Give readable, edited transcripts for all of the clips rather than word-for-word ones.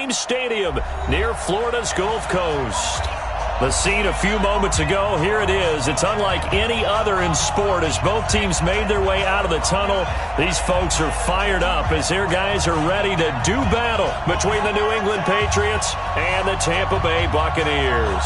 James Stadium near Florida's Gulf Coast. The scene a few moments ago, here it is. It's unlike any other in sport as both teams made their way out of the tunnel. These folks are fired up as their guys are ready to do battle between the New England Patriots and the Tampa Bay Buccaneers.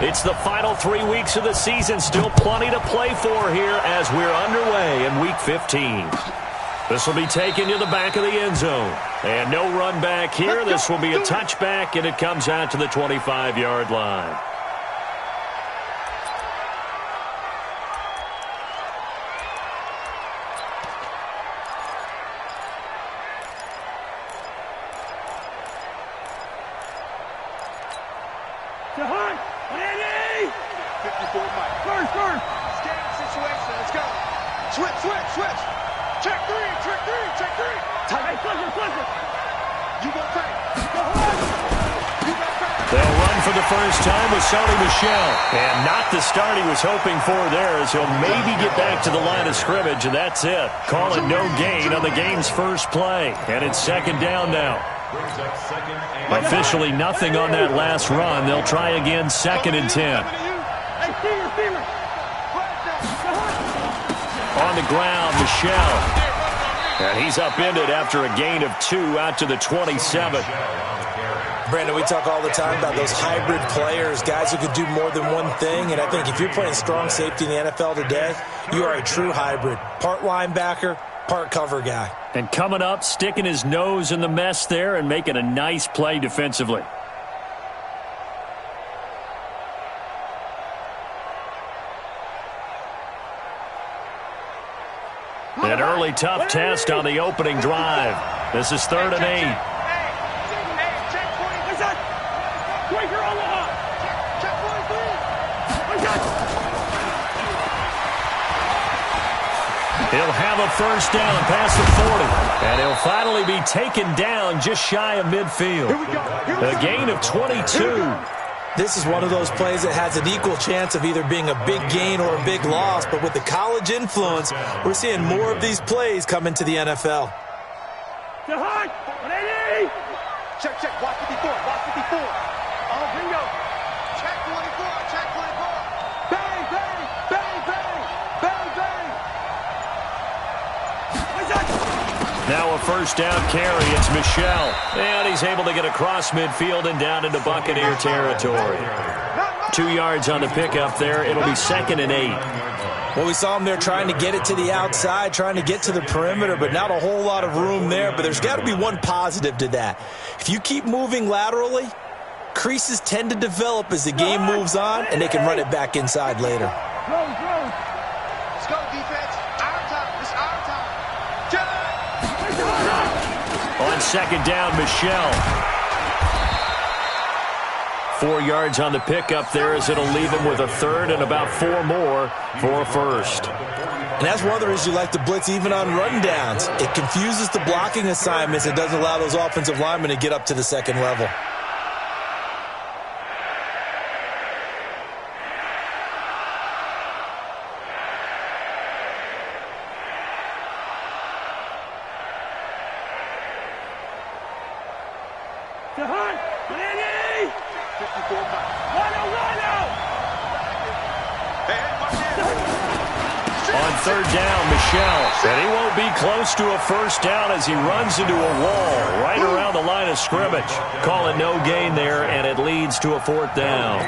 It's the final 3 weeks of the season. Still plenty to play for here as we're underway in Week 15. This will be taken to the back of the end zone. And no run back here. This will be a touchback, and it comes out to the 25-yard line. And not the start he was hoping for there, as he'll maybe get back to the line of scrimmage, and that's it. Call it no gain on the game's first play. And it's second down now. Officially nothing on that last run. They'll try again, 2nd and 10. On the ground, Michel. And he's upended after a gain of 2 out to the 27. Brandon, we talk all the time about those hybrid players, guys who could do more than one thing. And I think if you're playing strong safety in the NFL today, you are a true hybrid. Part linebacker, part cover guy. And coming up, sticking his nose in the mess there and making a nice play defensively. An early tough test on the opening drive. This is 3rd and 8. He'll have a first down past the 40. And he'll finally be taken down just shy of midfield. A gain of 22. This is one of those plays that has an equal chance of either being a big gain or a big loss. But with the college influence, we're seeing more of these plays come into the NFL. Check, check, watch 54, watch 54. Oh, bingo. Check 24, check 24. Bang, bang, bang, bang, bang, bang. Now a first down carry. It's Michel. And he's able to get across midfield and down into Buccaneer territory. 2 yards on the pickup there. It'll be 2nd and 8. Well, we saw him there trying to get it to the outside, trying to get to the perimeter, but not a whole lot of room there. But there's got to be one positive to that. If you keep moving laterally, creases tend to develop as the game moves on, and they can run it back inside later. Let's go, defense. Our time. It's our time. On 2nd down, Michel. 4 yards on the pickup there as it'll leave him with a 3rd and about 4 more for a first. And that's one of the reasons you like to blitz even on rundowns. It confuses the blocking assignments. It doesn't allow those offensive linemen to get up to the second level. On 3rd down, Michel. And he won't be close to a first down as he runs into a wall right around the line of scrimmage. Call it no gain there, and it leads to a 4th down.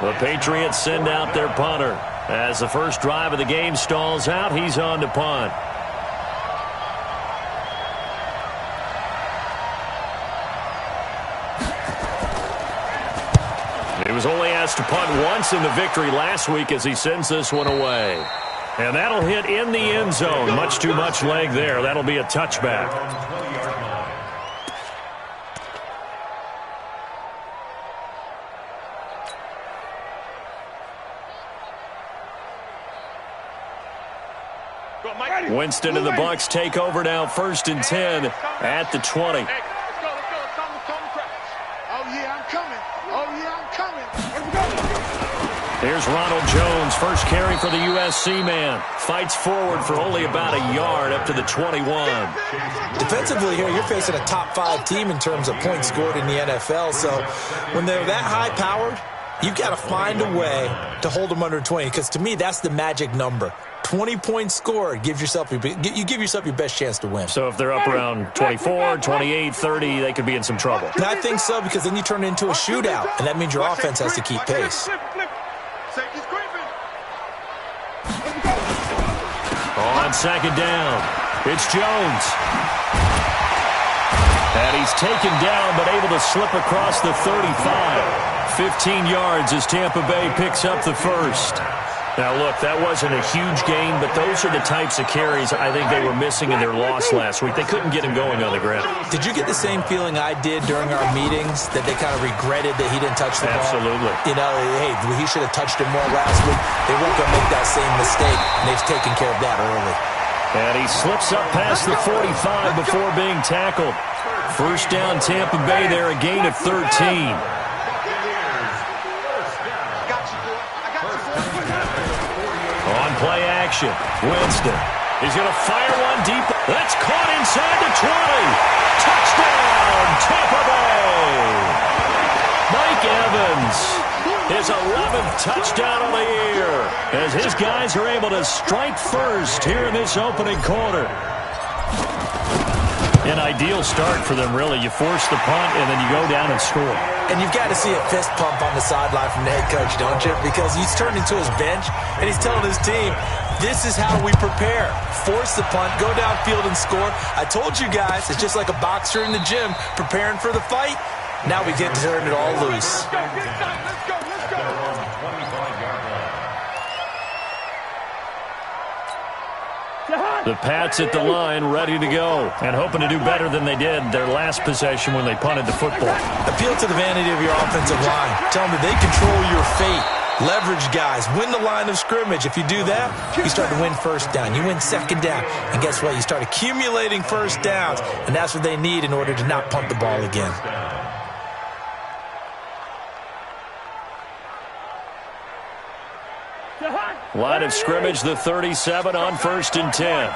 The Patriots send out their punter. As the first drive of the game stalls out, he's on to punt. He was only asked to punt once in the victory last week as he sends this one away. And that'll hit in the end zone. Much too much leg there. That'll be a touchback. Winston and the Bucs take over now, 1st and 10 at the 20. Let's go. Oh, yeah, I'm coming. Let's go. Here's Ronald Jones, first carry for the USC man. Fights forward for only about a yard up to the 21. Defensively here, you're facing a top 5 team in terms of points scored in the NFL. So when they're that high-powered, you got to find a way to hold them under 20. Because to me, that's the magic number. 20 points scored, you give yourself your best chance to win. So if they're up around 24, 28, 30, they could be in some trouble. And I think so, because then you turn it into a shootout, and that means your offense has to keep pace. On 2nd down, it's Jones. And he's taken down, but able to slip across the 35. 15 yards as Tampa Bay picks up the first. Now, look, that wasn't a huge gain, but those are the types of carries I think they were missing in their loss last week. They couldn't get him going on the ground. Did you get the same feeling I did during our meetings, that they kind of regretted that he didn't touch the ball? Absolutely. You know, hey, he should have touched it more last week. They weren't going to make that same mistake, and they've taken care of that early. And he slips up past the 45 before being tackled. First down, Tampa Bay there, a gain of 13. On play action, Winston. He's going to fire one deep. That's caught inside the 20. Touchdown, Tampa Bay. Mike Evans, his 11th touchdown of the year, as his guys are able to strike first here in this opening quarter. An ideal start for them, really. You force the punt, and then you go down and score. And you've got to see a fist pump on the sideline from the head coach, don't you? Because he's turned into his bench, and he's telling his team, this is how we prepare. Force the punt, go downfield and score. I told you guys, it's just like a boxer in the gym preparing for the fight. Now we get to turn it all loose. Let's go. The Pats at the line, ready to go, and hoping to do better than they did their last possession when they punted the football. Appeal to the vanity of your offensive line. Tell them that they control your fate. Leverage guys. Win the line of scrimmage. If you do that, you start to win first down. You win 2nd down. And guess what? You start accumulating first downs. And that's what they need in order to not punt the ball again. Line of scrimmage, the 37 on 1st and 10.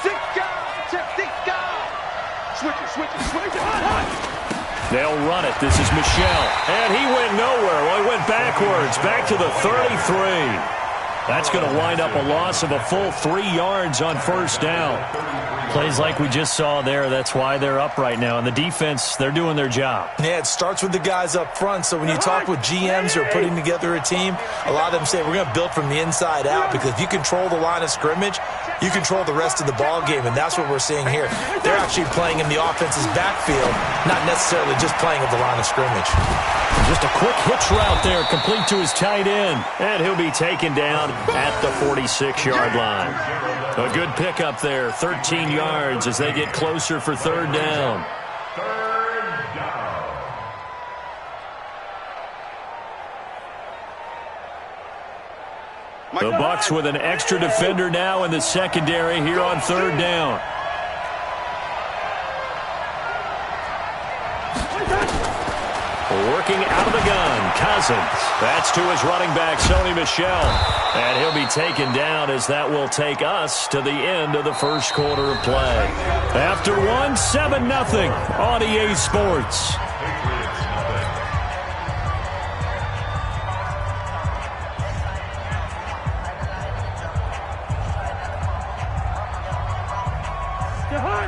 6 guys. Check 6 guys. Switch it. They'll run it. This is Michel. And he went nowhere. Well, he went backwards. Back to the 33. That's going to wind up a loss of a full 3 yards on 1st down. Plays like we just saw there. That's why they're up right now. And the defense, they're doing their job. Yeah, it starts with the guys up front. So when you talk with GMs who are putting together a team, a lot of them say we're going to build from the inside out, because if you control the line of scrimmage, you control the rest of the ball game, and that's what we're seeing here. They're actually playing in the offense's backfield, not necessarily just playing at the line of scrimmage. Just a quick hitch route there, complete to his tight end. And he'll be taken down at the 46-yard line. A good pickup there, 13 yards as they get closer for 3rd down. The Bucs with an extra defender now in the secondary here on 3rd down. Working out of the gun, Cousins. That's to his running back, Sony Michel. And he'll be taken down as that will take us to the end of the first quarter of play. After 7-0 on EA Sports.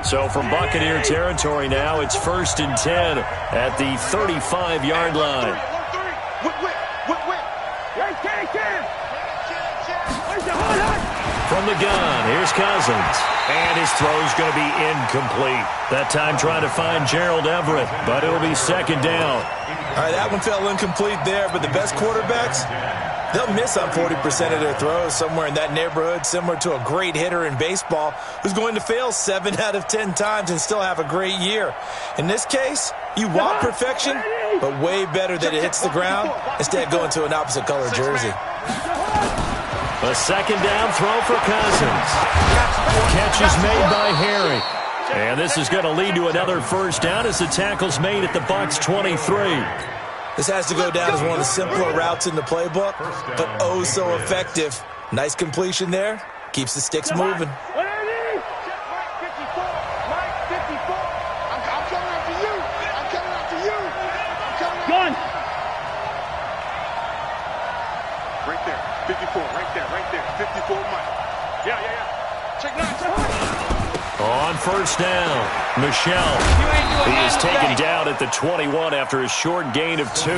So from Buccaneer territory now, it's 1st and 10 at the 35-yard line. From the gun, here's Cousins. And his throw's going to be incomplete. That time trying to find Gerald Everett, but it'll be 2nd down. All right, that one fell incomplete there, but the best quarterbacks, they'll miss on 40% of their throws, somewhere in that neighborhood, similar to a great hitter in baseball who's going to fail 7 out of 10 times and still have a great year. In this case, you want perfection, but way better that it hits the ground instead of going to an opposite color jersey. A second down throw for Cousins. Catch is made by Harry. And this is going to lead to another first down as the tackle's made at the Bucs 23. This has to go down as one of the simpler routes in the playbook, but oh so effective. Nice completion there. Keeps the sticks moving. Right there, 54, right there, 54, Mike. Yeah. Check 9. On first down, Michelle. He is taken down at the 21 after a short gain of 2.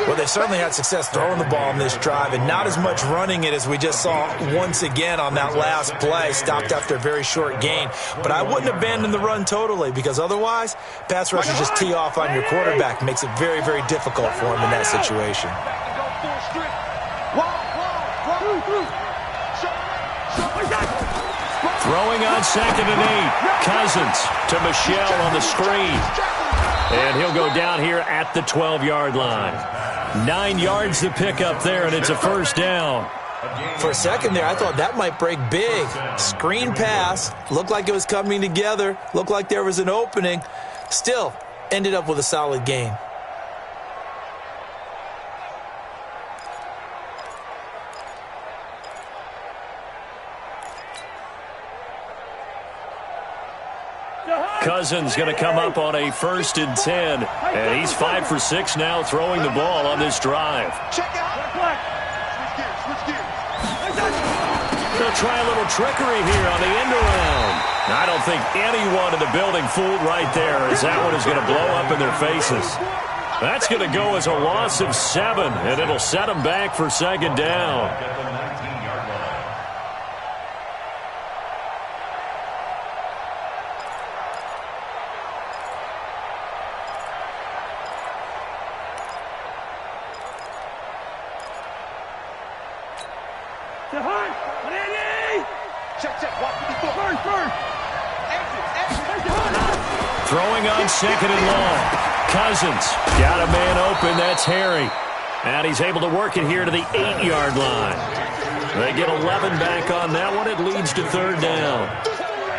Well, they certainly had success throwing the ball on this drive, and not as much running it as we just saw once again on that last play. Stopped after a very short gain. But I wouldn't abandon the run totally, because otherwise, pass rushers just tee off on your quarterback. Makes it very, very difficult for him in that situation. Throwing on 2nd and 8. Cousins to Michelle on the screen. And he'll go down here at the 12-yard line. 9 yards to pick up there, and it's a first down. For a second there, I thought that might break big. Screen pass. Looked like it was coming together. Looked like there was an opening. Still, ended up with a solid gain. Cousins going to come up on a 1st and 10. And he's 5 for 6 now throwing the ball on this drive. They'll try a little trickery here on the end around. I don't think anyone in the building fooled right there, as that one is going to blow up in their faces. That's going to go as a loss of 7, and it'll set them back for 2nd down. Throwing on 2nd and long. Cousins got a man open. That's Harry. And he's able to work it here to the 8-yard line. They get 11 back on that one. It leads to 3rd down.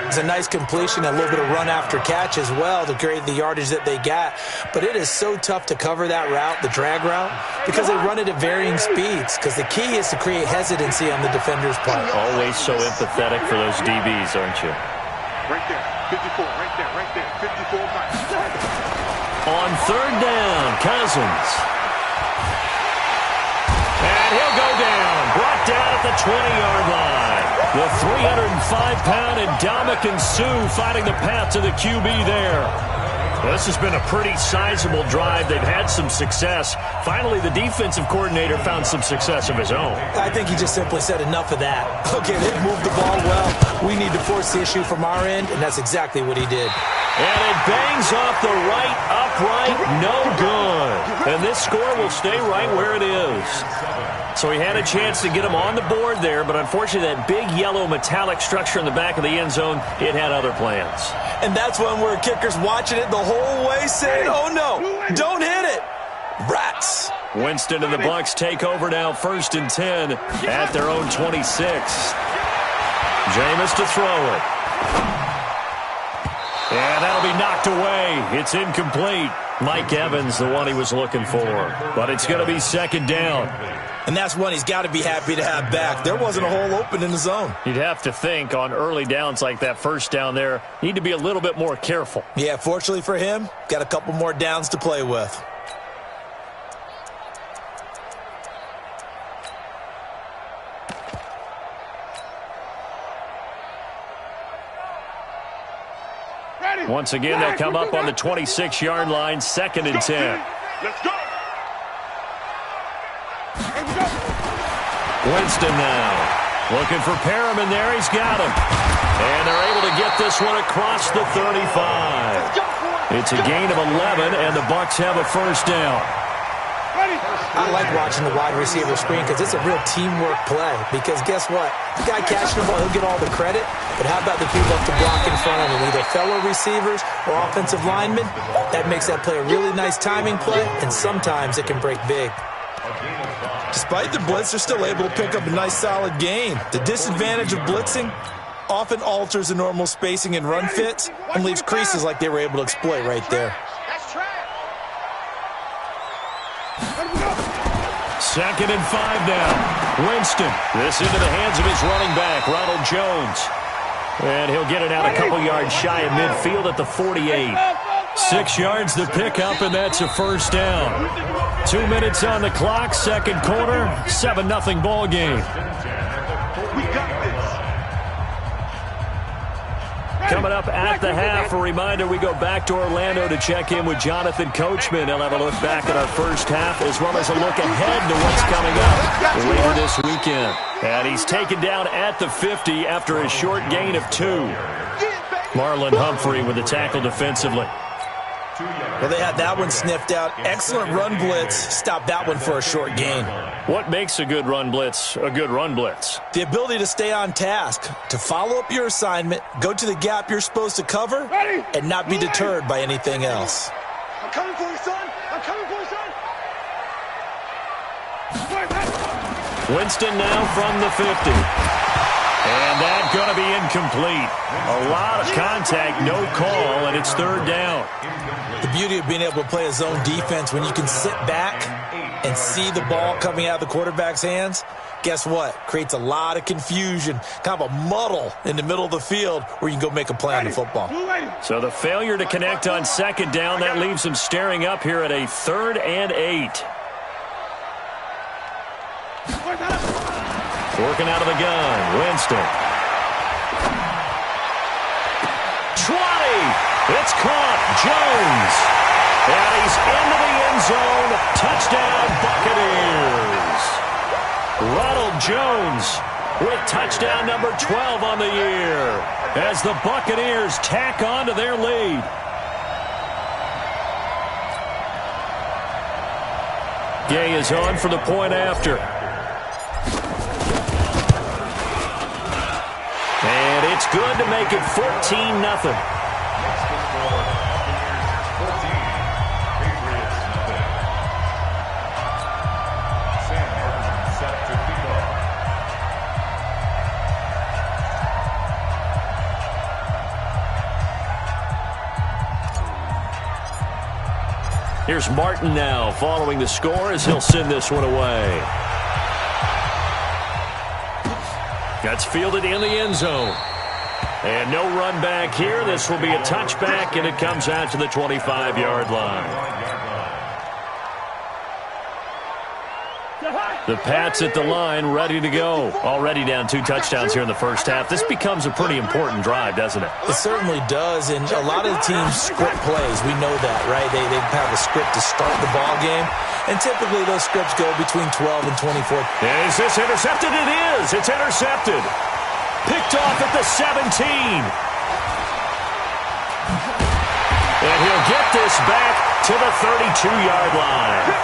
It's a nice completion, a little bit of run after catch as well to create the yardage that they got. But it is so tough to cover that route, the drag route, because they run it at varying speeds. Because the key is to create hesitancy on the defender's part. Always so empathetic for those DBs, aren't you? Right there, 54, right there, 54, Mike. On 3rd down, Cousins. And he'll go down. Brought down at the 20-yard line. The 305-pound Ndamukong Suh finding the path to the QB there. This has been a pretty sizable drive. They've had some success. Finally, the defensive coordinator found some success of his own. I think he just simply said enough of that. Okay, they've moved the ball well. We need to force the issue from our end, and that's exactly what he did. And it bangs off the right upright. No good. And this score will stay right where it is. So he had a chance to get him on the board there, but unfortunately that big yellow metallic structure in the back of the end zone, it had other plans. And that's when we're kickers watching it the whole way saying, oh no, don't hit it. Rats. Winston and the Bucs take over now 1st and 10 at their own 26. Jameis to throw it. And that'll be knocked away. It's incomplete. Mike Evans, the one he was looking for. But it's going to be 2nd down. And that's one he's got to be happy to have back. There wasn't a hole open in the zone. You'd have to think on early downs like that 1st down there, need to be a little bit more careful. Yeah, fortunately for him, got a couple more downs to play with. Once again, they'll come up on the 26-yard line, 2nd and 10. Let's go. Winston now. Looking for Perriman there. He's got him. And they're able to get this one across the 35. It's a gain of 11, and the Bucs have a 1st down. I like watching the wide receiver screen because it's a real teamwork play. Because guess what? The guy catching the ball, he'll get all the credit. But how about the people up to block in front of him? Either fellow receivers or offensive linemen. That makes that play a really nice timing play, and sometimes it can break big. Despite the blitz, they're still able to pick up a nice, solid gain. The disadvantage of blitzing often alters the normal spacing and run fits and leaves creases like they were able to exploit right there. Second and 5 now. Winston. This into the hands of his running back, Ronald Jones. And he'll get it out a couple yards shy of midfield at the 48. 6 yards to pick up, and that's a first down. 2 minutes on the clock, second quarter, 7-0 ball game. Coming up at the half, a reminder, we go back to Orlando to check in with Jonathan Coachman. He'll have a look back at our first half as well as a look ahead to what's coming up later this weekend. And he's taken down at the 50 after a short gain of 2. Marlon Humphrey with the tackle defensively. Well, they had that one sniffed out. Excellent run blitz. Stopped that one for a short gain. What makes a good run blitz a good run blitz? The ability to stay on task, to follow up your assignment, go to the gap you're supposed to cover, and not be deterred by anything else. I'm coming for you, son. I'm coming for you, son. Winston now from the 50. And that's going to be incomplete. A lot of contact, no call, and it's third down. The beauty of being able to play a zone defense when you can sit back and see the ball coming out of the quarterback's hands, guess what? Creates a lot of confusion, kind of a muddle in the middle of the field where you can go make a play on the football. So the failure to connect on second down, that leaves him staring up here at a 3rd and 8. Working out of the gun, Winston. 20. It's caught. Jones. And he's into the end zone. Touchdown, Buccaneers. Ronald Jones with touchdown number 12 on the year as the Buccaneers tack on to their lead. Gay is on for the point after. And it's good to make it 14-0. Here's Martin now following the score as he'll send this one away. That's fielded in the end zone. And no run back here. This will be a touchback, and it comes out to the 25-yard line. The Pats at the line, ready to go. Already down 2 touchdowns here in the first half. This becomes a pretty important drive, doesn't it? It certainly does, and a lot of the teams script plays. We know that, right? They have a script to start the ball game, and typically those scripts go between 12 and 24. Is this intercepted? It is. It's intercepted. Picked off at the 17. And he'll get this back to the 32-yard line.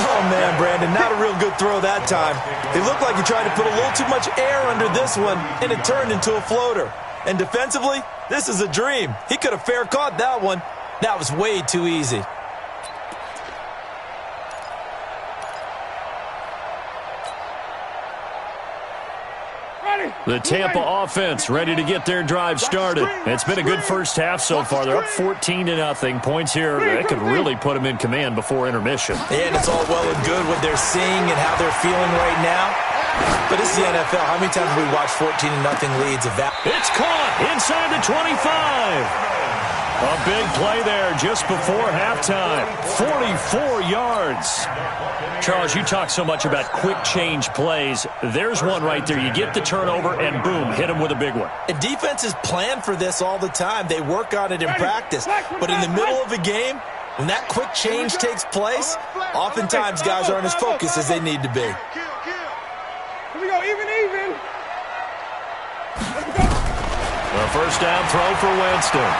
Oh, man, Brandon, not a real good throw that time. It looked like he tried to put a little too much air under this one, and it turned into a floater. And defensively, this is a dream. He could have fair caught that one. That was way too easy. The Tampa offense ready to get their drive started. It's been a good first half so far. They're up 14-0. Points here, they could really put them in command before intermission. And it's all well and good what they're seeing and how they're feeling right now. But it's the NFL. How many times have we watched 14-0 leads evaporate? It's caught inside the 25. A big play there just before halftime. 44 yards. Charles, you talk so much about quick change plays. There's one right there. You get the turnover and boom, hit him with a big one. And defenses plan for this all the time. They work on it in practice. But in the middle of a game, when that quick change takes place, oftentimes guys aren't as focused as they need to be. Here we go, even. A first down throw for Winston.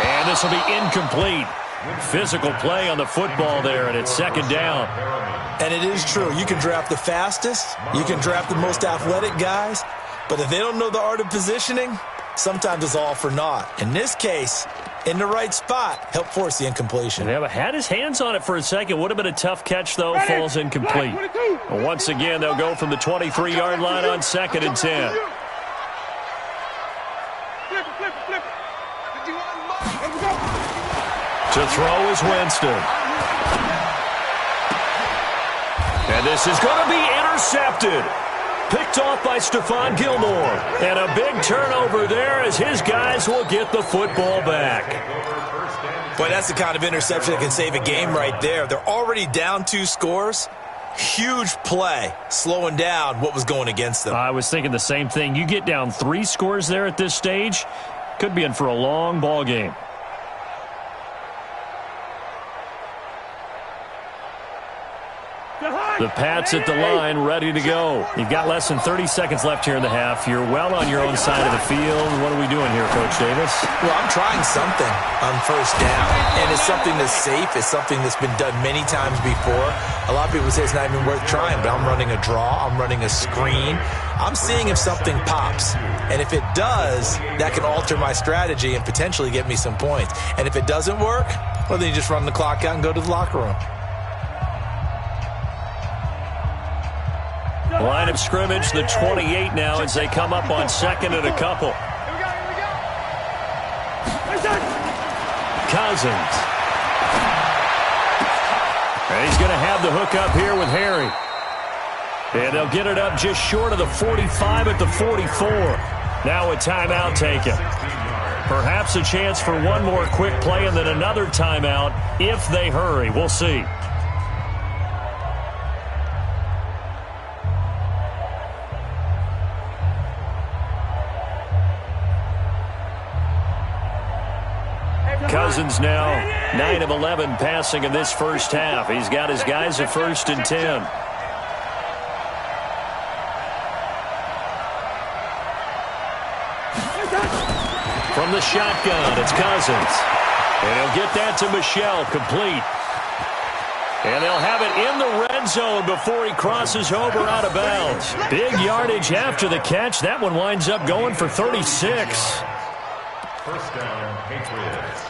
And this will be incomplete. Physical play on the football there, and it's second down. And it is true. You can draft the fastest. You can draft the most athletic guys. But if they don't know the art of positioning, sometimes it's all for naught. In this case, in the right spot, help force the incompletion. Yeah, but had his hands on it for a second. Would have been a tough catch, though. Falls incomplete. Well, once again, they'll go from the 23-yard line on 2nd and 10. To throw is Winston. And this is going to be intercepted. Picked off by Stephon Gilmore. And a big turnover there as his guys will get the football back. Boy, that's the kind of interception that can save a game right there. They're already down 2 scores. Huge play, slowing down what was going against them. I was thinking the same thing. You get down 3 scores there at this stage, could be in for a long ball game. The Pats at the line, ready to go. You've got less than 30 seconds left here in the half. You're well on your own side of the field. What are we doing here, Coach Davis? Well, I'm trying something on first down, and it's something that's safe. It's something that's been done many times before. A lot of people say it's not even worth trying, but I'm running a draw. I'm running a screen. I'm seeing if something pops, and if it does, that can alter my strategy and potentially get me some points. And if it doesn't work, well, then you just run the clock out and go to the locker room. Line of scrimmage, the 28 now as they come up on 2nd and a couple. Cousins. And he's going to have the hook up here with Harry. And they'll get it up just short of the 45 at the 44. Now a timeout taken. Perhaps a chance for one more quick play and then another timeout if they hurry. We'll see. Cousins now 9 of 11 passing in this first half. He's got his guys at 1st and 10. From the shotgun, it's Cousins. And he'll get that to Michel, complete. And they'll have it in the red zone before he crosses over out of bounds. Big yardage after the catch. That one winds up going for 36. First down, Patriots.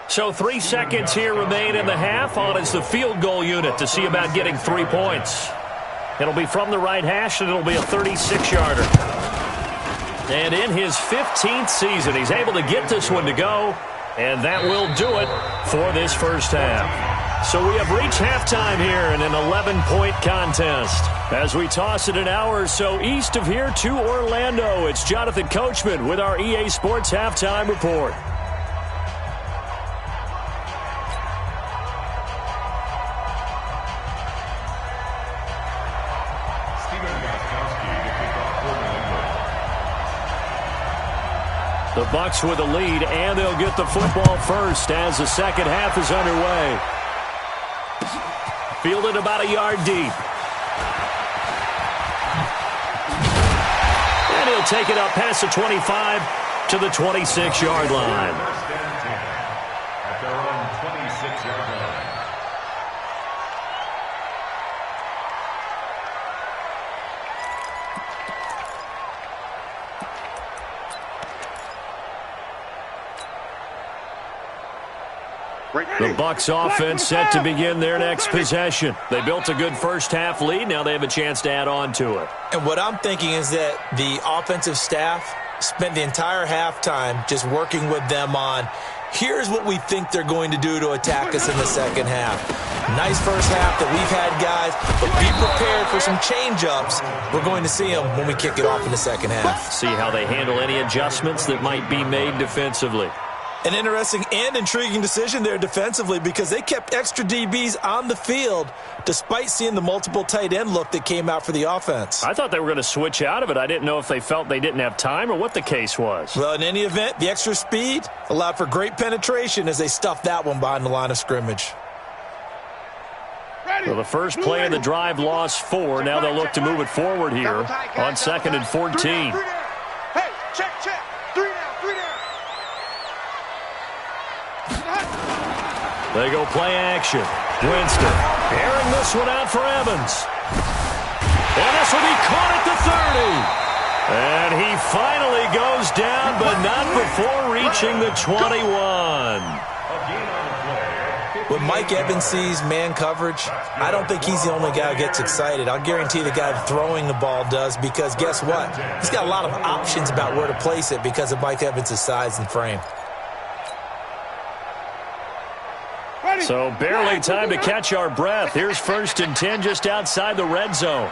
So 3 seconds here remain in the half. On is the field goal unit to see about getting 3 points. It'll be from the right hash, and it'll be a 36-yarder. And in his 15th season, he's able to get this one to go, and that will do it for this first half. So we have reached halftime here in an 11-point contest. As we toss it an hour or so east of here to Orlando, it's Jonathan Coachman with our EA Sports Halftime Report. The Bucs with a lead, and they'll get the football first as the second half is underway. Fielded about a yard deep. And he'll take it up past the 25 to the 26-yard line. At their own 26-yard line. The Bucs offense set to begin their next possession. They built a good first half lead. Now they have a chance to add on to it. And what I'm thinking is that the offensive staff spent the entire halftime just working with them on, here's what we think they're going to do to attack us in the second half. Nice first half that we've had, guys, but be prepared for some change-ups. We're going to see them when we kick it off in the second half. See how they handle any adjustments that might be made defensively. An interesting and intriguing decision there defensively because they kept extra DBs on the field despite seeing the multiple tight end look that came out for the offense. I thought they were going to switch out of it. I didn't know if they felt they didn't have time or what the case was. Well, in any event, the extra speed allowed for great penetration as they stuffed that one behind the line of scrimmage. Well, the first play of the drive lost 4. Now they'll look to move it forward here on 2nd and 14. Hey, check. 3 down. They go play action. Winston airing this one out for Evans. And this will be caught at the 30. And he finally goes down, but not before reaching the 21. When Mike Evans sees man coverage, I don't think he's the only guy who gets excited. I'll guarantee the guy throwing the ball does, because guess what? He's got a lot of options about where to place it because of Mike Evans' size and frame. So barely time to catch our breath. Here's 1st and 10 just outside the red zone.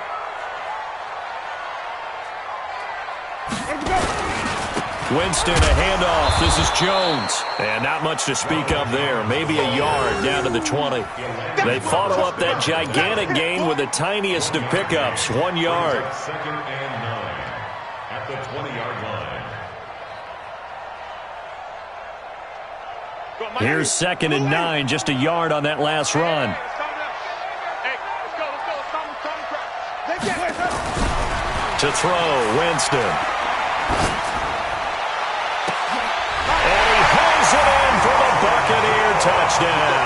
Winston, a handoff. This is Jones. And not much to speak of there. Maybe a yard down to the 20. They follow up that gigantic gain with the tiniest of pickups, 1 yard. 2nd and 9 at the 20-yard line. Here's 2nd and 9, just a yard on that last run. To throw, Winston. It in for the Buccaneer touchdown.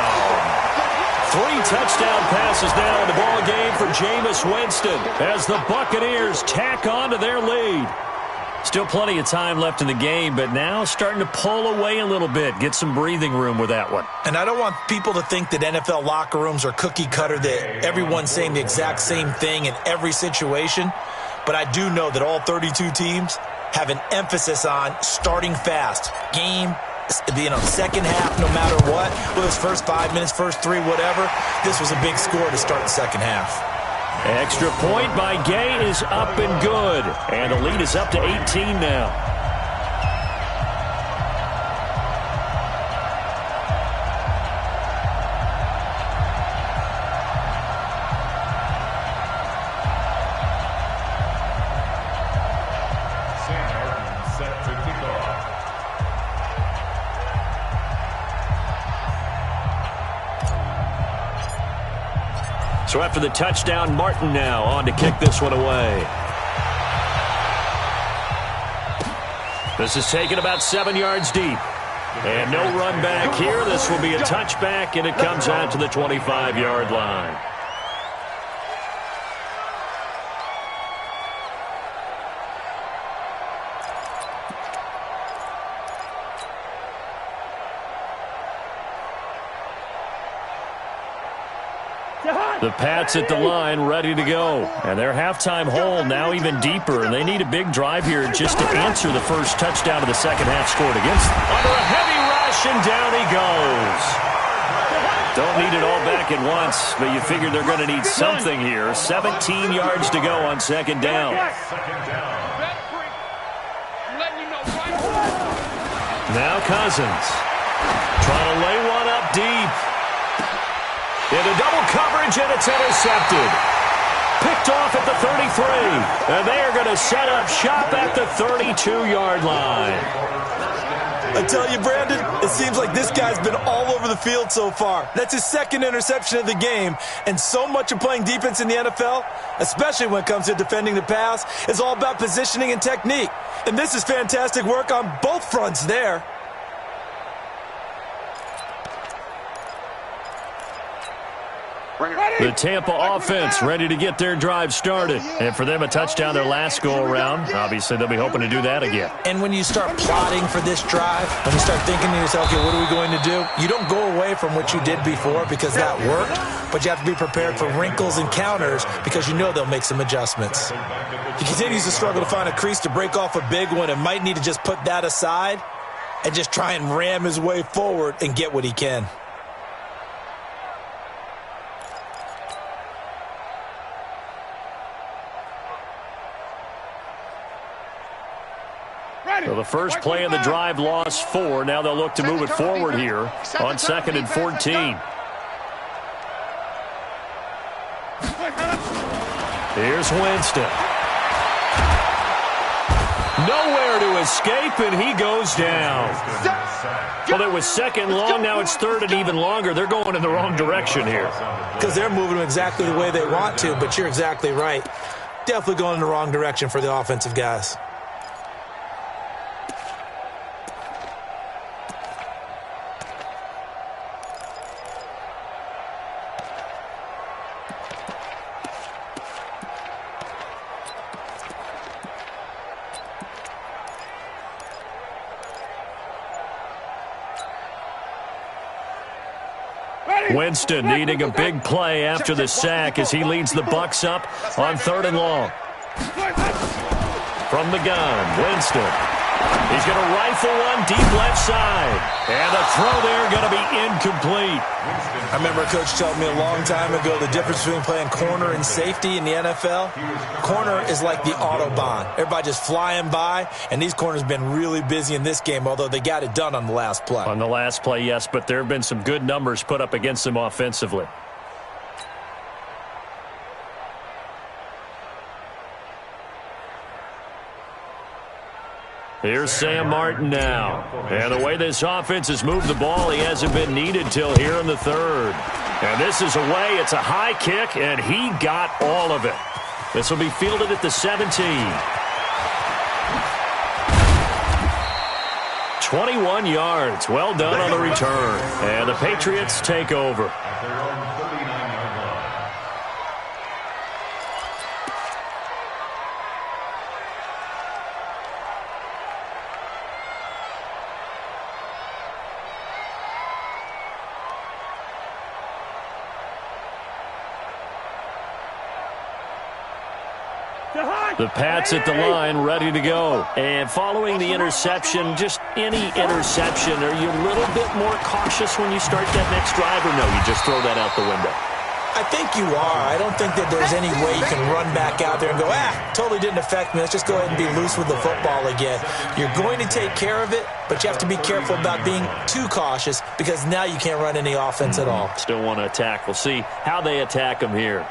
3 touchdown passes now in the ball game for Jameis Winston as the Buccaneers tack on to their lead. Still plenty of time left in the game, but now starting to pull away a little bit, get some breathing room with that one. And I don't want people to think that NFL locker rooms are cookie cutter, that everyone's saying the exact same thing in every situation. But I do know that all 32 teams have an emphasis on starting fast. Second half, no matter what, whether it's first 5 minutes, first 3, whatever, this was a big score to start the second half. Extra point by Gay is up and good. And the lead is up to 18 now. So after the touchdown, Martin now on to kick this one away. This is taken about 7 yards deep. And no run back here. This will be a touchback, and it comes out to the 25-yard line. The Pats at the line, ready to go. And their halftime hole now even deeper, and they need a big drive here just to answer the first touchdown of the second half scored against them. Under a heavy rush, and down he goes. Don't need it all back at once, but you figure they're going to need something here. 17 yards to go on second down. Now Cousins trying to lay one up deep. Into double coverage, and it's intercepted. Picked off at the 33. And they are going to set up shop at the 32-yard line. I tell you, Brandon, it seems like this guy's been all over the field so far. That's his second interception of the game. And so much of playing defense in the NFL, especially when it comes to defending the pass, is all about positioning and technique. And this is fantastic work on both fronts there. The Tampa offense ready to get their drive started. And for them, a touchdown their last go-around. Obviously, they'll be hoping to do that again. And when you start plotting for this drive, when you start thinking to yourself, okay, what are we going to do? You don't go away from what you did before because that worked, but you have to be prepared for wrinkles and counters because you know they'll make some adjustments. He continues to struggle to find a crease to break off a big one and might need to just put that aside and just try and ram his way forward and get what he can. So the first play of the drive lost 4. Now they'll look to move it forward here on 2nd and 14. Here's Winston. Nowhere to escape, and he goes down. Well, it was second long. Now it's third and even longer. They're going in the wrong direction here. Because they're moving exactly the way they want to, but you're exactly right. Definitely going in the wrong direction for the offensive guys. Winston needing a big play after the sack as he leads the Bucs up on 3rd and long. From the gun, Winston. He's going to rifle one deep left side. And the throw there going to be incomplete. I remember a coach telling me a long time ago the difference between playing corner and safety in the NFL. Corner is like the Autobahn. Everybody just flying by, and these corners have been really busy in this game, although they got it done on the last play. On the last play, yes, but there have been some good numbers put up against them offensively. Here's Sam Martin now. And the way this offense has moved the ball, he hasn't been needed till here in the 3rd. And this is away. It's a high kick, and he got all of it. This will be fielded at the 17. 21 yards. Well done on the return. And the Patriots take over. The Pats at the line, ready to go. And following the interception, just any interception, are you a little bit more cautious when you start that next drive, or no, you just throw that out the window? I think you are. I don't think that there's any way you can run back out there and go, totally didn't affect me. Let's just go ahead and be loose with the football again. You're going to take care of it, but you have to be careful about being too cautious because now you can't run any offense at all. Still want to attack. We'll see how they attack them here.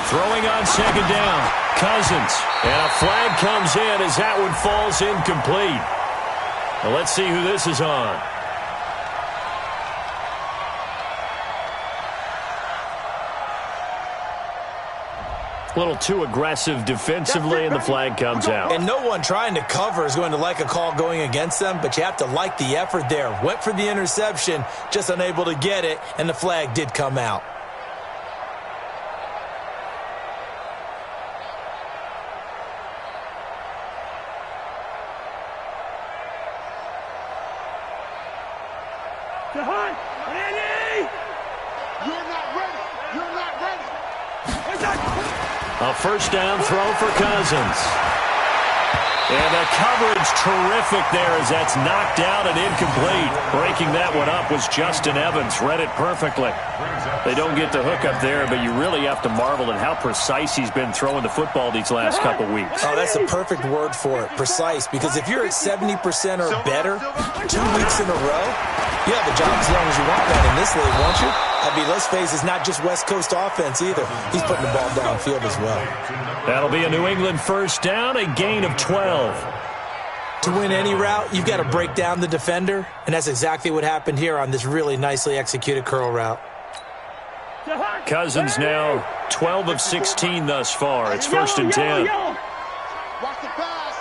Throwing on 2nd down, Cousins. And a flag comes in as that one falls incomplete. Well, let's see who this is on. A little too aggressive defensively, and the flag comes out. And no one trying to cover is going to like a call going against them, but you have to like the effort there. Went for the interception, just unable to get it, and the flag did come out. A 1st down throw for Cousins. And the coverage terrific there as that's knocked out and incomplete. Breaking that one up was Justin Evans. Read it perfectly. They don't get the hook up there, but you really have to marvel at how precise he's been throwing the football these last couple weeks. Oh, that's the perfect word for it, precise. Because if you're at 70% or better 2 weeks in a row, you have a job as long as you want that in this league, won't you? I mean, let's face it, it's not just West Coast offense either. He's putting the ball downfield as well. That'll be a New England 1st down, a gain of 12. To win any route, you've got to break down the defender, and that's exactly what happened here on this really nicely executed curl route. Cousins now 12 of 16 thus far. It's 1st and 10. Watch the pass.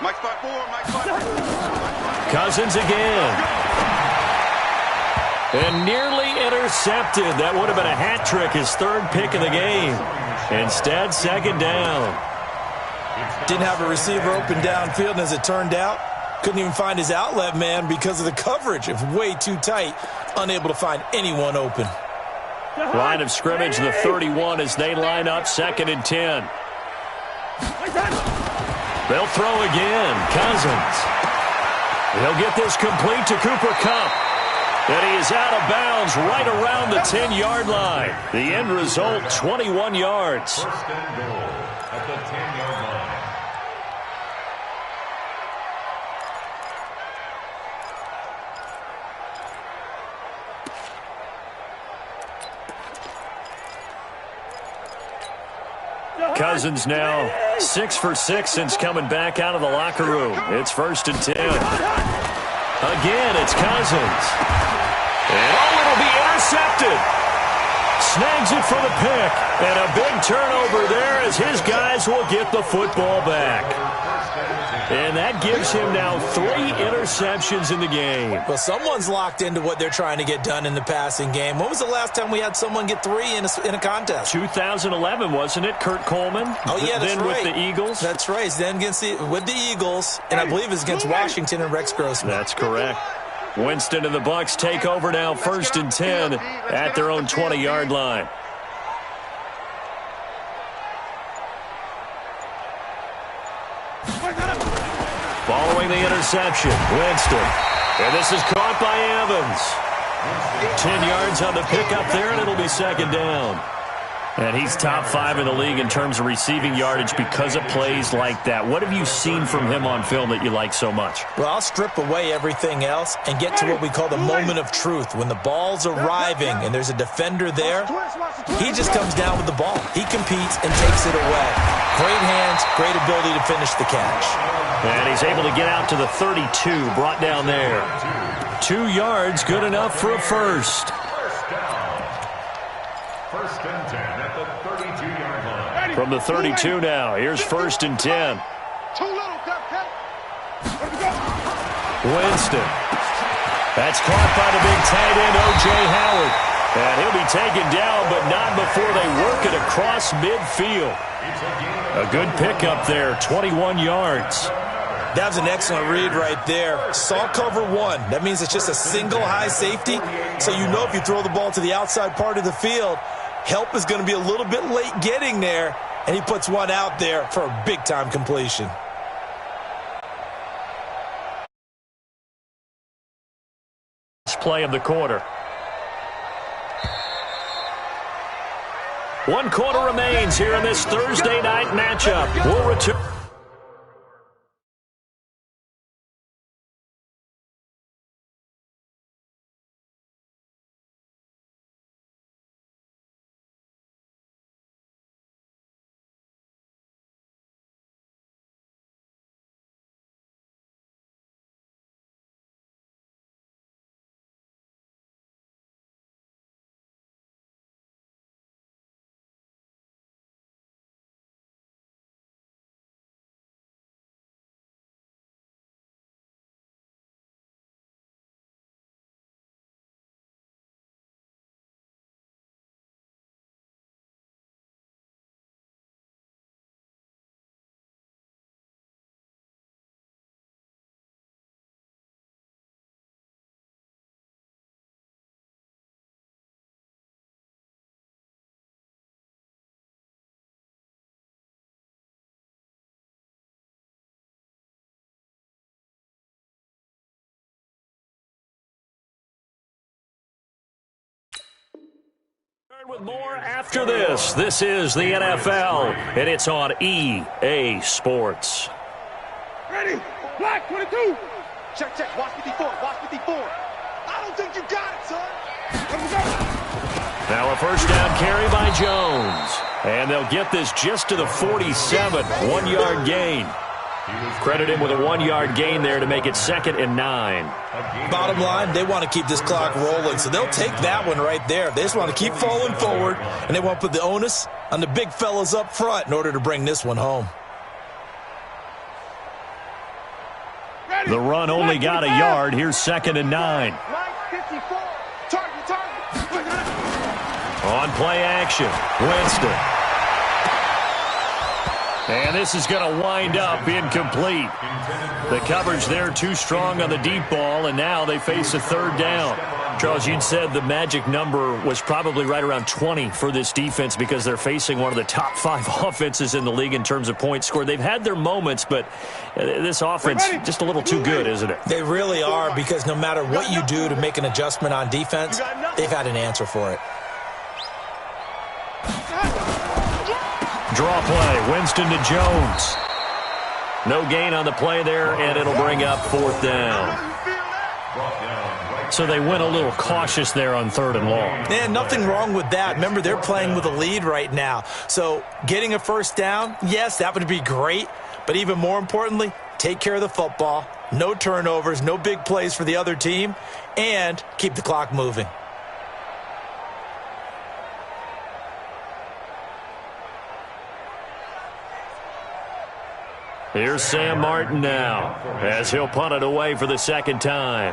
Mike spot 4, Mike spot 4. Cousins again. And nearly intercepted. That would have been a hat trick, his 3rd pick of the game. Instead, 2nd down. Didn't have a receiver open downfield, and as it turned out, couldn't even find his outlet man because of the coverage. It was way too tight, unable to find anyone open. Line of scrimmage, the 31 as they line up 2nd and 10. They'll throw again. Cousins. He'll get this complete to Cooper Kupp. And he is out of bounds right around the 10-yard line. The end result, 21 yards. 1st and goal at the 10-yard line. Cousins now 6 for 6 since coming back out of the locker room. It's 1st and 10. Again, it's Cousins. And it'll be intercepted. snags it for the pick. And a big turnover there as his guys will get the football back. And that gives him now 3 interceptions in the game. Well, someone's locked into what they're trying to get done in the passing game. When was the last time we had someone get 3 in a contest? 2011, wasn't it? Kurt Coleman? Oh, yeah, that's then right. with the Eagles? That's right. Then with the Eagles, and I believe it's against Washington and Rex Grossman. That's correct. Winston and the Bucs take over now, 1st and 10 at their own 20-yard line. Following the interception, Winston. And this is caught by Evans. 10 yards on the pickup there, and it'll be 2nd down. And he's top 5 in the league in terms of receiving yardage because of plays like that. What have you seen from him on film that you like so much? Well, I'll strip away everything else and get to what we call the moment of truth. When the ball's arriving and there's a defender there, he just comes down with the ball. He competes and takes it away. Great hands, great ability to finish the catch. And he's able to get out to the 32, brought down there. 2 yards, good enough for a first. First and 10 at the 32-yard line. From the 32 now, here's 1st and 10. Winston. That's caught by the big tight end, O.J. Howard. And he'll be taken down, but not before they work it across midfield. A good pickup there, 21 yards. That was an excellent read right there. Saw cover 1. That means it's just a single high safety. So you know if you throw the ball to the outside part of the field, help is going to be a little bit late getting there. And he puts one out there for a big-time completion. Play of the quarter. 1 quarter remains here in this Thursday night matchup. We'll return. With more after this. This is the NFL, and it's on EA Sports. Ready? Black 22. Check, check. Watch 54. Watch 54. I don't think you got it, son. Now a first down carry by Jones. And they'll get this just to the 47. 1-yard gain. Credit him with a 1-yard gain there to make it 2nd and 9. Bottom line, they want to keep this clock rolling, so they'll take that one right there. They just want to keep falling forward, and they want to put the onus on the big fellas up front in order to bring this one home. The run only got a yard. Here's 2nd and 9. On play action, Winston. And this is going to wind up incomplete. The coverage there too strong on the deep ball, and now they face a 3rd down. Charles, you'd said the magic number was probably right around 20 for this defense because they're facing one of the top 5 offenses in the league in terms of points scored. They've had their moments, but this offense just a little too good, isn't it? They really are, because no matter what you do to make an adjustment on defense, they've had an answer for it. Draw play, Winston to Jones. No gain on the play there, and it'll bring up 4th down. So they went a little cautious there on 3rd and long. Yeah, nothing wrong with that. Remember, they're playing with a lead right now. So getting a first down, yes, that would be great. But even more importantly, take care of the football. No turnovers, no big plays for the other team, and keep the clock moving. Here's Sam Martin now as he'll punt it away for the second time.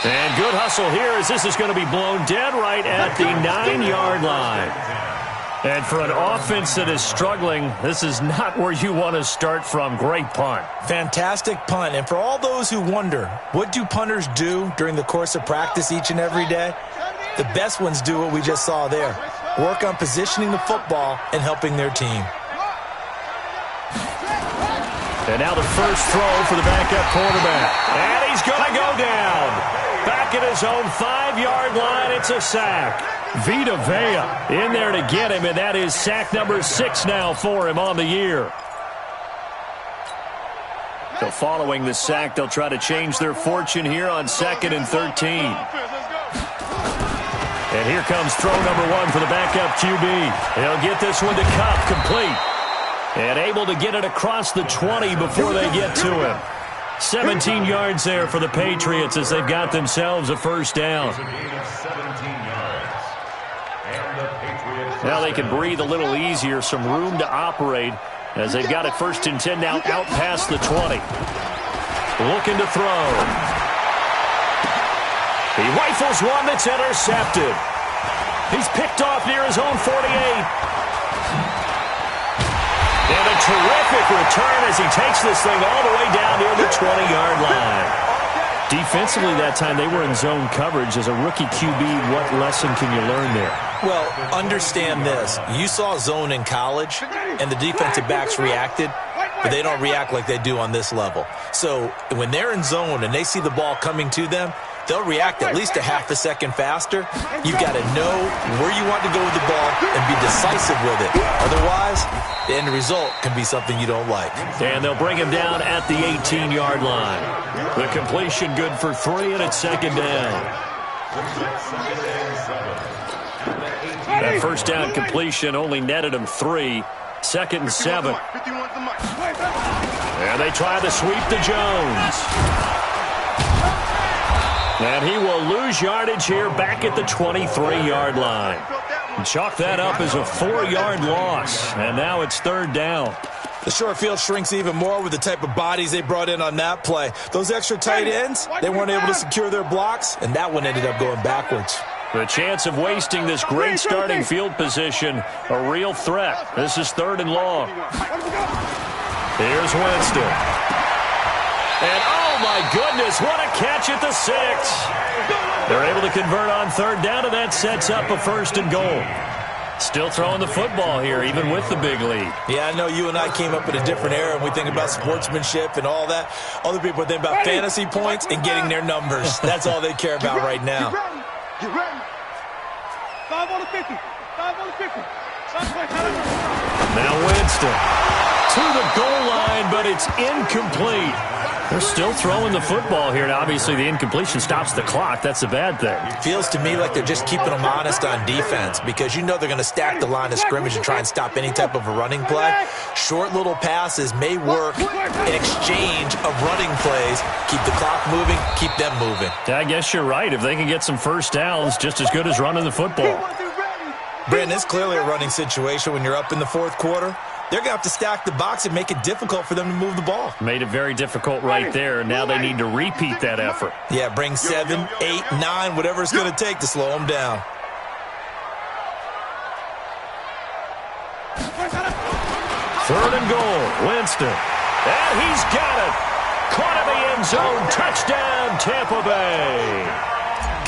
And good hustle here as this is going to be blown dead right at the 9-yard line. And for an offense that is struggling, this is not where you want to start from. Great punt. Fantastic punt. And for all those who wonder, what do punters do during the course of practice each and every day? The best ones do what we just saw there. Work on positioning the football and helping their team. And now the first throw for the backup quarterback. And he's going to go down. Back at his own 5-yard line, it's a sack. Vita Vea in there to get him, and that is sack number 6 now for him on the year. So following the sack, they'll try to change their fortune here on 2nd and 13. And here comes throw number 1 for the backup QB. He'll get this one to Cup, complete. And able to get it across the 20 before they get to him. 17 yards there for the Patriots as they've got themselves a first down. Now they can breathe a little easier, some room to operate as they've got it 1st and 10 now out past the 20. Looking to throw. He rifles one that's intercepted. He's picked off near his own 48. And a terrific return as he takes this thing all the way down near the 20-yard line. Defensively that time, they were in zone coverage. As a rookie QB, what lesson can you learn there? Well, understand this. You saw zone in college, and the defensive backs reacted, but they don't react like they do on this level. So when they're in zone and they see the ball coming to them, they'll react at least a half a second faster. You've got to know where you want to go with the ball and be decisive with it. Otherwise, the end result can be something you don't like. And they'll bring him down at the 18-yard line. The completion good for 3, and it's 2nd down. That first down completion only netted him 3. 2nd and 7. And they try to sweep to Jones. And he will lose yardage here back at the 23-yard line. Chalk that up as a 4-yard loss. And now it's 3rd down. The short field shrinks even more with the type of bodies they brought in on that play. Those extra tight ends, they weren't able to secure their blocks, and that one ended up going backwards. The chance of wasting this great starting field position, a real threat. This is 3rd and long. Here's Winston. And oh my goodness, what a catch at the 6. They're able to convert on 3rd down, and that sets up a 1st and goal. Still throwing the football here, even with the big lead. Yeah, I know you and I came up in a different era, and we think about sportsmanship and all that. Other people think about fantasy points and getting their numbers. That's all they care about right now. Get ready. 5 on the 50. 5 on the 50. Now Winston to the goal line, but it's incomplete. They're still throwing the football here, and obviously the incompletion stops the clock. That's a bad thing. Feels to me like they're just keeping them honest on defense because you know they're going to stack the line of scrimmage and try and stop any type of a running play. Short little passes may work in exchange of running plays. Keep the clock moving, keep them moving. I guess you're right. If they can get some first downs, just as good as running the football. Brandon, it's clearly a running situation when you're up in the 4th quarter. They're going to have to stack the box and make it difficult for them to move the ball. Made it very difficult right there, and now they need to repeat that effort. Yeah, bring 7, 8, 9, whatever it's going to take to slow them down. Third and goal, Winston. And he's got it. Caught in the end zone. Touchdown, Tampa Bay.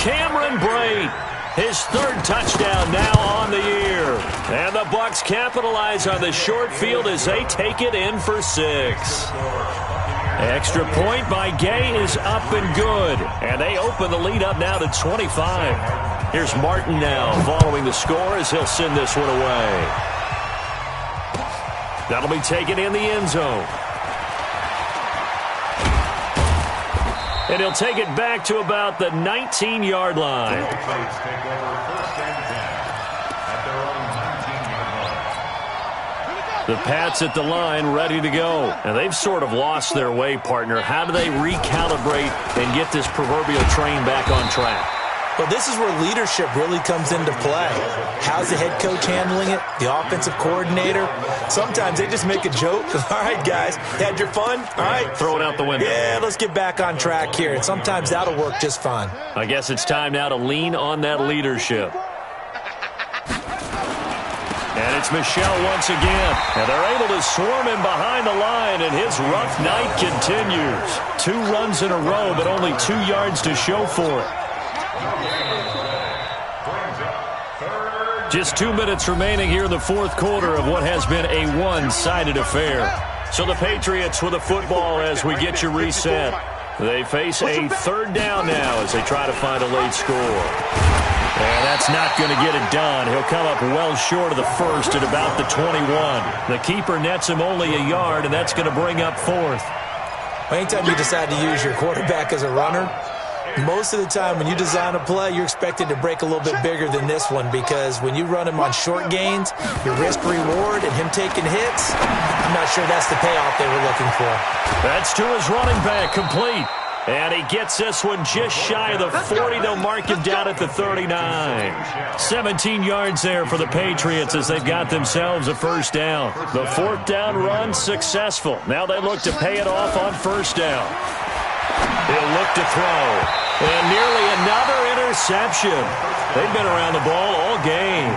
Cameron Brate. His 3rd touchdown now on the year. And the Bucs capitalize on the short field as they take it in for 6. Extra point by Gay is up and good. And they open the lead up now to 25. Here's Martin now following the score as he'll send this one away. That'll be taken in the end zone. And he'll take it back to about the 19-yard line. The Pats at the line, ready to go. And they've sort of lost their way, partner. How do they recalibrate and get this proverbial train back on track? Well, this is where leadership really comes into play. How's the head coach handling it? The offensive coordinator? Sometimes they just make a joke. All right, guys, had your fun? All right. Throw it out the window. Yeah, let's get back on track here. And sometimes that'll work just fine. I guess it's time now to lean on that leadership. And it's Michel once again. And they're able to swarm him behind the line, and his rough night continues. 2 runs in a row, but only 2 yards to show for it. Just 2 minutes remaining here in the fourth quarter of what has been a one-sided affair. So the Patriots with the football as we get you reset. They face a third down now as they try to find a late score. And that's not going to get it done. He'll come up well short of the first at about the 21. The keeper nets him only a yard, and that's going to bring up fourth. Anytime you decide to use your quarterback as a runner, most of the time when you design a play, you're expected to break a little bit bigger than this one, because when you run him on short gains, your risk-reward and him taking hits, I'm not sure that's the payoff they were looking for. That's to his running back, complete. And he gets this one just shy of the 40. They'll mark him down at the 39. 17 yards there for the Patriots as they've got themselves a first down. The fourth down run successful. Now they look to pay it off on first down. He'll look to throw. And nearly another interception. They've been around the ball all game.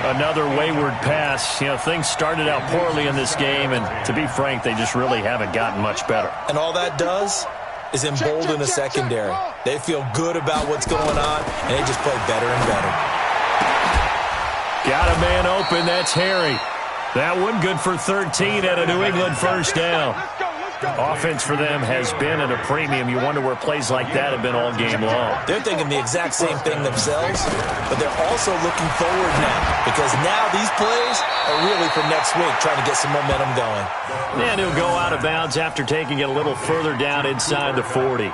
Another wayward pass. You know, things started out poorly in this game, and to be frank, they just really haven't gotten much better. And all that does is embolden the secondary. They feel good about what's going on, and they just play better and better. Got a man open. That's Harry. That one good for 13 at a New England first down. Offense for them has been at a premium. You wonder where plays like that have been all game long. They're thinking the exact same thing themselves, but they're also looking forward now, because now these plays are really for next week, trying to get some momentum going. And he'll go out of bounds after taking it a little further down inside the 40.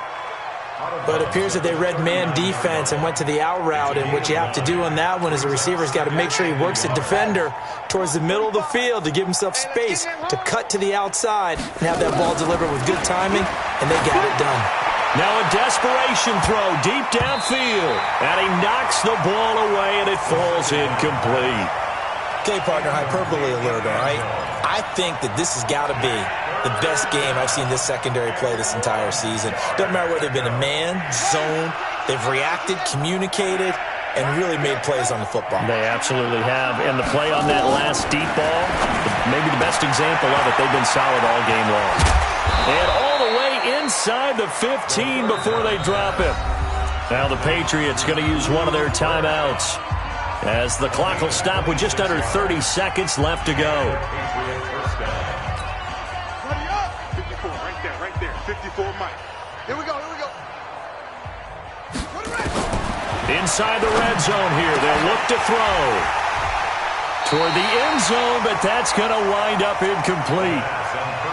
But it appears that they read man defense and went to the out route, and what you have to do on that one is the receiver's got to make sure he works the defender towards the middle of the field to give himself space to cut to the outside and have that ball delivered with good timing, and they got it done. Now a desperation throw deep downfield, and he knocks the ball away, and it falls incomplete. Okay, partner, hyperbole alert, all right? I think that this has got to be the best game I've seen this secondary play this entire season. Doesn't matter whether they've been a man, zone, they've reacted, communicated, and really made plays on the football. They absolutely have. And the play on that last deep ball, maybe the best example of it, they've been solid all game long. And all the way inside the 15 before they drop it. Now the Patriots going to use one of their timeouts, as the clock will stop with just under 30 seconds left to go. 54, Mike. Here we go, here we go. Inside the red zone here, they'll look to throw toward the end zone, but that's going to wind up incomplete.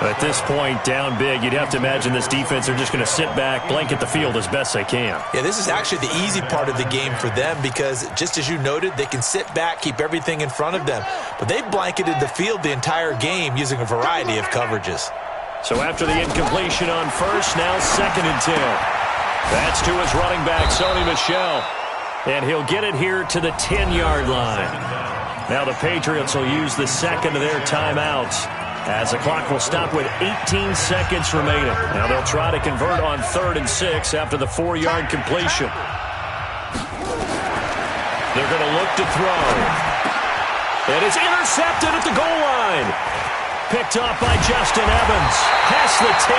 At this point, down big, you'd have to imagine this defense are just going to sit back, blanket the field as best they can. Yeah, this is actually the easy part of the game for them, because just as you noted, they can sit back, keep everything in front of them. But they blanketed the field the entire game using a variety of coverages. So after the incompletion on first, now 2nd and 10. That's to his running back, Sony Michel. And he'll get it here to the 10-yard line. Now the Patriots will use the second of their timeouts, as the clock will stop with 18 seconds remaining. Now they'll try to convert on 3rd and 6 after the 4-yard completion. They're going to look to throw. And it's intercepted at the goal line. Picked off by Justin Evans. Past the 10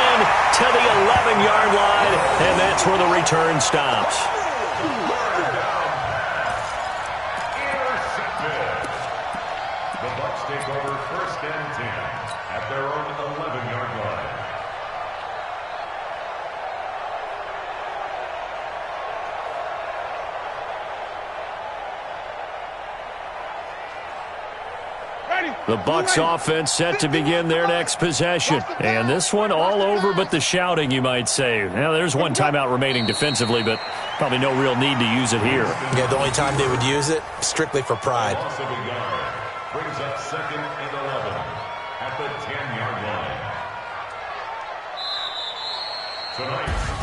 to the 11-yard line, and that's where the return stops. The Bucs take over 1st and 10 at their own 11-yard line. The Bucs offense set to begin their next possession. And this one all over but the shouting, you might say. Now, there's one timeout remaining defensively, but probably no real need to use it here. Yeah, the only time they would use it, strictly for pride. Brings up second and 11 at the 10-yard line.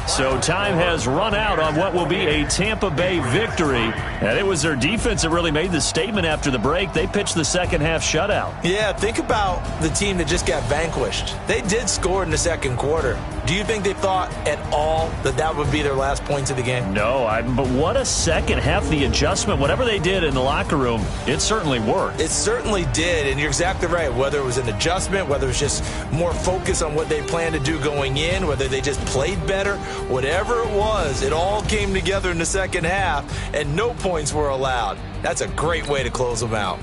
So time has run out on what will be a Tampa Bay victory. And it was their defense that really made the statement after the break. They pitched the second half shutout. Yeah, think about the team that just got vanquished. They did score in the second quarter. Do you think they thought at all that that would be their last points of the game? No, but what a second half. The adjustment, whatever they did in the locker room, it certainly worked. It certainly did, and you're exactly right. Whether it was an adjustment, whether it was just more focus on what they planned to do going in, whether they just played better, whatever it was, it all came together in the second half, and no points were allowed. That's a great way to close them out.